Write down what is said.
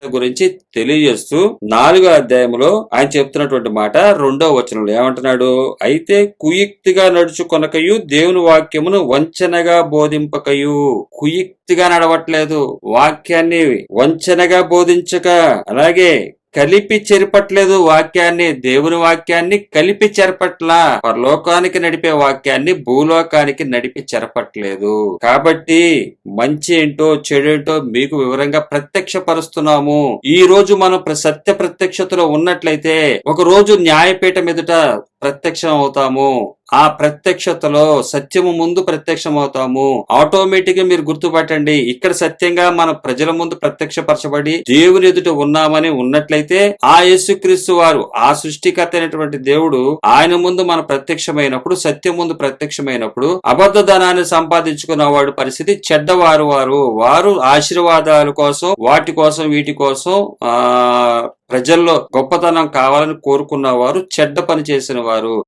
గురించి తెలియజేస్తూ 4వ అధ్యాయంలో ఆయన చెప్తున్నటువంటి మాట 2వ వచనంలో ఏమంటున్నాడు? అయితే కుయుక్తిగా నడుచుకొనకయు దేవుని వాక్యమును వంచనగా బోధింపకయు. కుయుక్తిగా నడవట్లేదు, వాక్యాన్ని వంచనగా బోధించక, అలాగే కలిపి చెరపట్లేదు. వాక్యాన్ని, దేవుని వాక్యాన్ని కలిపి చెరపట్లా. పరలోకానికి నడిపే వాక్యాన్ని భూలోకానికి నడిపి చెరపట్లేదు. కాబట్టి మంచి ఏంటో చెడేంటో మీకు వివరంగా ప్రత్యక్షపరుస్తున్నాము. ఈ రోజు మనం సత్య ప్రత్యక్షతలో ఉన్నట్లయితే ఒక రోజు న్యాయపీఠం ఎదుట ప్రత్యక్షం అవుతాము. ఆ ప్రత్యక్షతలో సత్యము ముందు ప్రత్యక్షం అవుతాము. ఆటోమేటిక్ గా మీరు గుర్తుపట్టండి, ఇక్కడ సత్యంగా మన ప్రజల ముందు ప్రత్యక్షపరచబడి దేవుని ఎదుట ఉన్నామని ఉన్నట్లయితే ఆ యేసుక్రీస్తు వారు, ఆ సృష్టికర్త అయినటువంటి దేవుడు, ఆయన ముందు మన ప్రత్యక్షమైనప్పుడు, సత్యం ముందు ప్రత్యక్షమైనప్పుడు అబద్ధ ధనాన్ని సంపాదించుకున్న వాడు పరిస్థితి చెడ్డవారు. వారు ఆశీర్వాదాల కోసం, వాటి కోసం, వీటి కోసం ప్రజల్లో గొప్పతనం కావాలని కోరుకున్న వారు చెడ్డ పని చేసిన వారు.